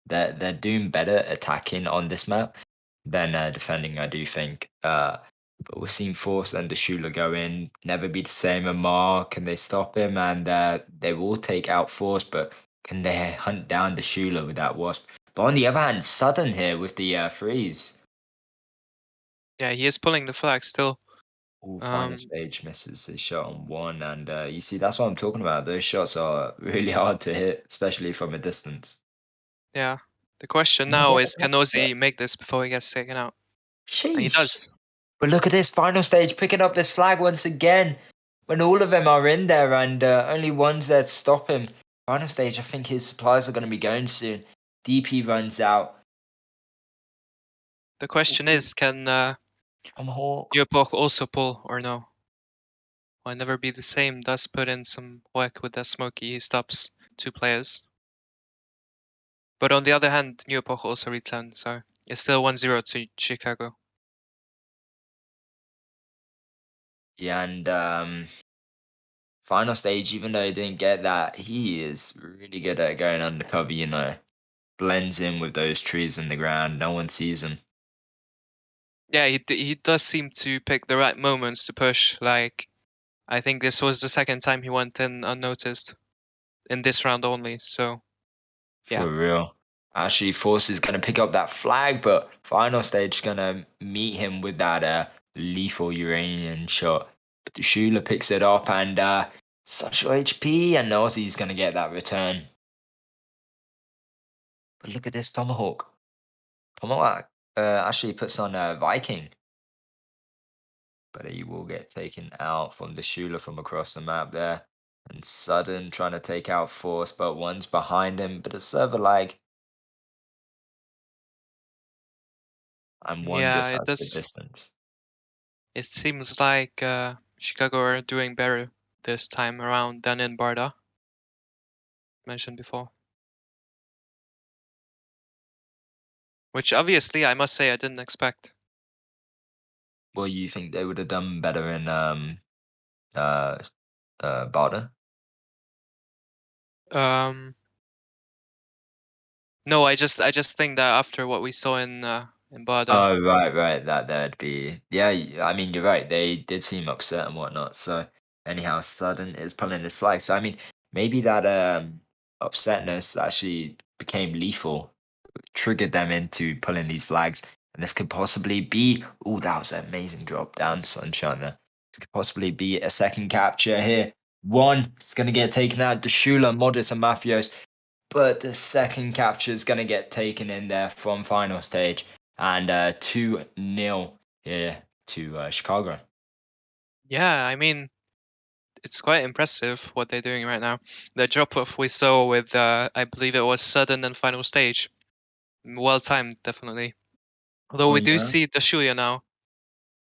They're doing better attacking on this map than defending, I do think. But we're seeing Force and Deshula go in, never be the same. Amar, can they stop him? And they will take out Force, but can they hunt down Deshula with that Wasp? But on the other hand, Sudden here with the freeze. Yeah, he is pulling the flag still. Final stage misses his shot on 1, and you see that's what I'm talking about. Those shots are really hard to hit, especially from a distance. Yeah. The question now is, can Ozzy make this before he gets taken out? And he Sheesh. does. But look at this final stage picking up this flag once again. When all of them are in there and only one's there to stop him. Final stage, I think his supplies are going to be going soon. DP runs out. The question is, can Tomahawk. Epoch also pull or no? Will never be the same. Does put in some work with that Smokey. He stops 2 players. But on the other hand, New Epoch also returned, so it's still 1-0 to Chicago. Yeah, and final stage, even though he didn't get that, he is really good at going undercover, blends in with those trees in the ground. No one sees him. Yeah, he does seem to pick the right moments to push. Like, I think this was the second time he went in unnoticed in this round only. So, yeah. For real. Actually, Force is going to pick up that flag, but final stage going to meet him with that lethal Uranian shot. But the Shula picks it up, and such low HP, and Aussie's going to get that return. But look at this Tomahawk. Tomahawk actually puts on a Viking. But he will get taken out from the Shula from across the map there. And Sudden trying to take out Force, but one's behind him. But a server lag. And one Yeah, just it has does. the distance. It seems like Chicago are doing better this time around than in Barda. Mentioned before. Which obviously, I must say, I didn't expect. Well, you think they would have done better in Barda? No, I just think that after what we saw in Barda. Oh, right. That'd be I mean, you're right. They did seem upset and whatnot. So anyhow, Sudden is pulling his flag. So I mean, maybe that upsetness actually became lethal, triggered them into pulling these flags, and this could possibly be. Oh, that was an amazing drop down, Sunshine. There. This could possibly be a second capture here. One is going to get taken out. Deshula, Modest, and Mafios. But the second capture is going to get taken in there from final stage. and 2-0 here to Chicago. Yeah, I mean, it's quite impressive what they're doing right now. The drop-off we saw with, I believe it was sudden and final stage. Well timed, definitely. Although Oh, we do yeah? see Dashulia now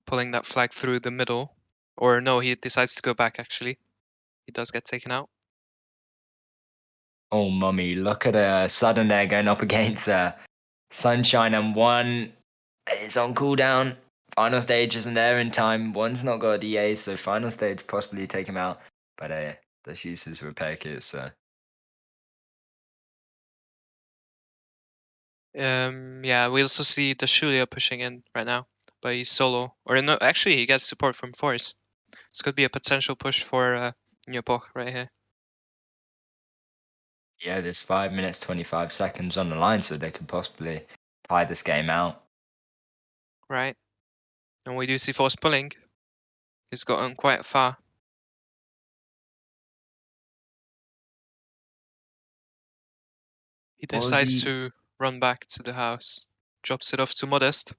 pulling that flag through the middle. Or no, he decides to go back, actually. He does get taken out. Oh, mummy, look at Sudden there going up against Sunshine, and one is on cooldown. Final stage isn't there in time. One's not got a DA, so final stage possibly take him out. But does use his repair kit, so. Yeah, we also see Dashulia pushing in right now, but he's solo. Or no, actually, he gets support from Force. This could be a potential push for Epoch right here. Yeah, there's 5 minutes, 25 seconds on the line, so they could possibly tie this game out. Right. And we do see Force pulling. He's gotten quite far. He What was decides he- to run back to the house. Drops it off to Modest.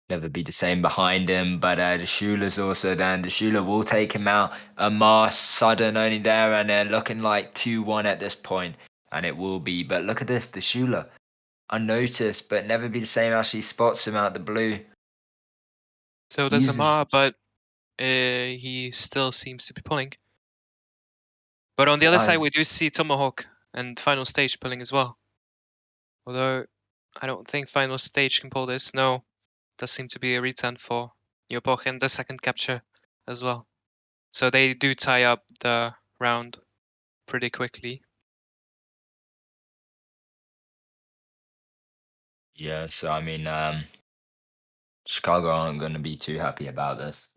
Never be the same behind him, but the Shula's also there, and the Shula will take him out. Mars, Sudden only there, and they're looking like 2-1 at this point, and it will be. But look at this, the Shula, unnoticed, but never be the same. Actually spots him out the blue. So does Uses- Amar, but he still seems to be pulling. But on the other side, we do see Tomahawk and Final Stage pulling as well. Although I don't think Final Stage can pull this. No, does seem to be a return for Epoch and the second capture as well. So they do tie up the round pretty quickly. Yeah, so I mean, Chicago aren't going to be too happy about this.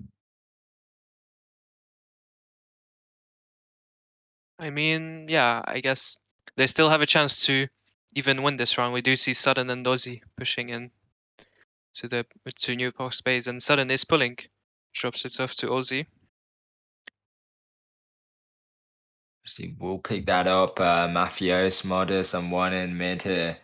I mean, yeah, I guess they still have a chance to even win this round. We do see Sudden and Ozzy pushing in to New Epoch space, and Sudden is pulling, drops it off to Ozzy. See, we'll pick that up. Mafios, Modest, and one in mid here.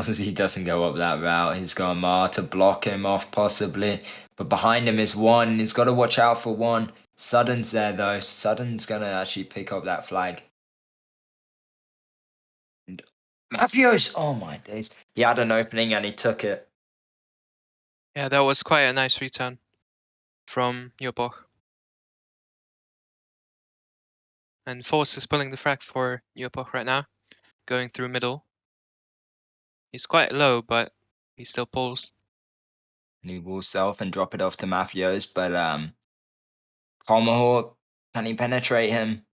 He doesn't go up that route. He's got Mar to block him off, possibly. But behind him is one. He's got to watch out for one. Sudden's there, though. Sudden's going to actually pick up that flag. And Mafios! Oh, my days. He had an opening and he took it. Yeah, that was quite a nice return from Epoch. And Force is pulling the frag for Epoch right now, going through middle. He's quite low, but he still pulls. And he will self and drop it off to Mafios. But Tomahawk, can he penetrate him?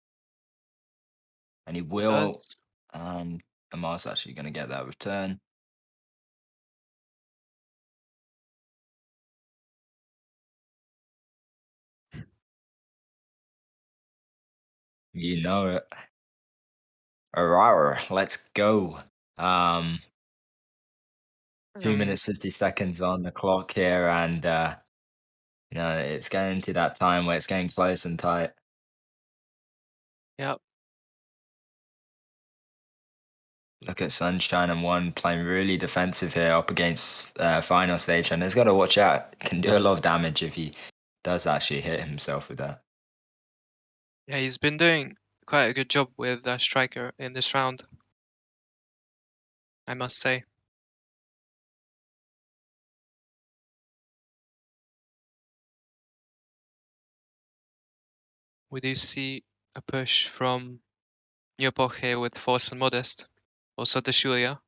And he will. Does. And Amar's actually going to get that return. You know it. Alright, let's go. 2 minutes 50 seconds on the clock here, and it's getting to that time where it's getting close and tight. Yep. Look at Sunshine and one playing really defensive here up against final stage, and he's got to watch out. Can do a lot of damage if he does actually hit himself with that. Yeah, he's been doing quite a good job with Striker in this round, I must say. We do see a push from Epoch here with Force and Modest. Also Tashulia.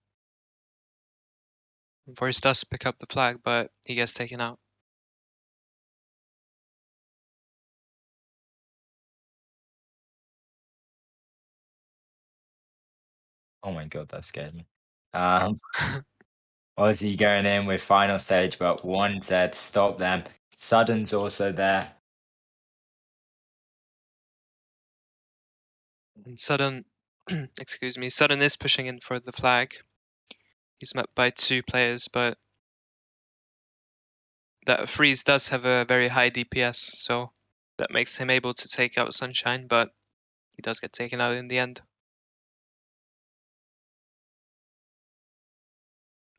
Force does pick up the flag, but he gets taken out. Oh my god, that scared me. Aussie going in with final stage, but one said stop them. Sudden's also there. And Sudden, excuse me, Sudden is pushing in for the flag. He's met by 2 players, but that Freeze does have a very high DPS, so that makes him able to take out Sunshine, but he does get taken out in the end.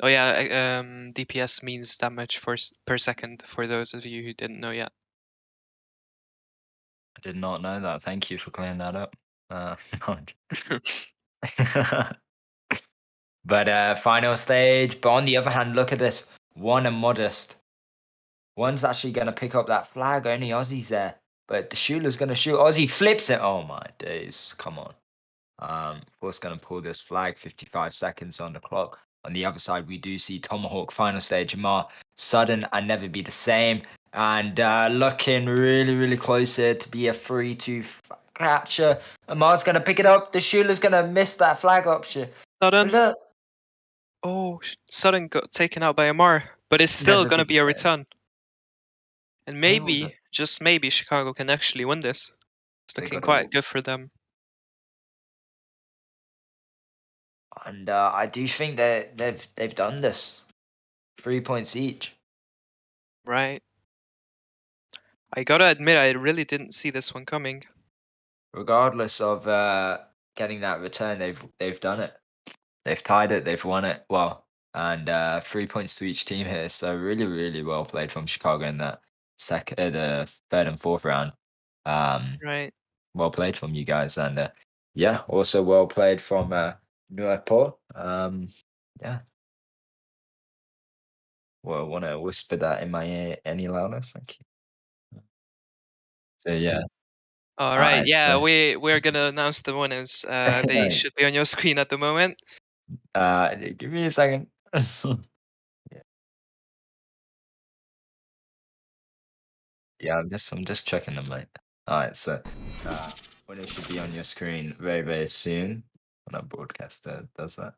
Oh yeah, DPS means damage per second for those of you who didn't know yet. I did not know that. Thank you for clearing that up. But final stage. But on the other hand, look at this. One and Modest. One's actually going to pick up that flag. Only Ozzy's there. But the shooter's going to shoot. Ozzy flips it. Oh my days. Come on. Force going to pull this flag. 55 seconds on the clock. On the other side, we do see Tomahawk final stage. Amar, sudden and never be the same. And looking really, really close here to be a 3-2 capture. Amar's going to pick it up. The shooter's going to miss that flag option. But Sudden. look. Oh, Sudden got taken out by Amar, but it's still Never going to be be a the same. return. And They will maybe, just maybe, Chicago can actually win this. It's They looking gotta quite win. good for them. And I do think that they've done this. 3 points each. Right. I gotta admit, I really didn't see this one coming. Regardless of getting that return, they've done it. They've tied it. They've won it. Well, and 3 points to each team here. So really, really well played from Chicago in that the third and fourth round. Right. Well played from you guys, and yeah, also well played from Epoch. Yeah. Well, want to whisper that in my ear any louder? Thank you. So yeah. All right. Yeah, so- we're gonna announce the winners. They should be on your screen at the moment. Give me a second. Yeah, I'm just checking them, mate. All right, so when it should be on your screen very, very soon when our broadcaster does that.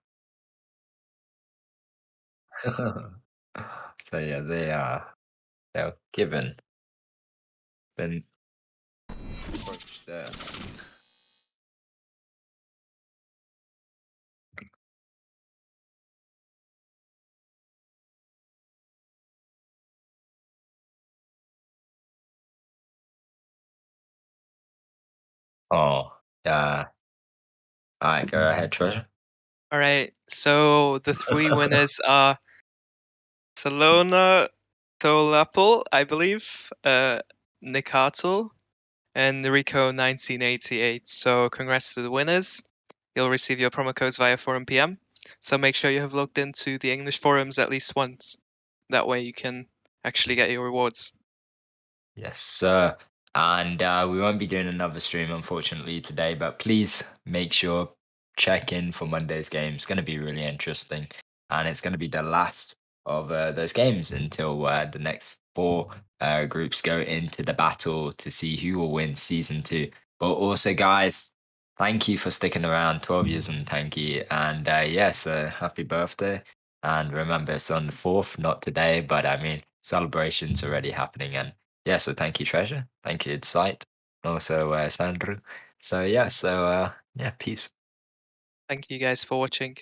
So yeah, they're been approached there. Oh, yeah. All right, go ahead, Treasure. All right. So the three winners are Salona Tolapple, I believe, Nick Hartle, and Rico 1988. So congrats to the winners. You'll receive your promo codes via Forum PM. So make sure you have logged into the English forums at least once. That way you can actually get your rewards. Yes, sir. And we won't be doing another stream, unfortunately, today, but please make sure check in for Monday's game. It's going to be really interesting. And it's going to be the last of those games until the next four groups go into the battle to see who will win season 2. But also, guys, thank you for sticking around 12 years on Tanky. And yes, happy birthday. And remember, it's on the 4th, not today, but I mean, celebrations already happening. And yeah, so thank you, Treasure. Thank you, Insight. And also, Sandro. So yeah, yeah, peace. Thank you guys for watching.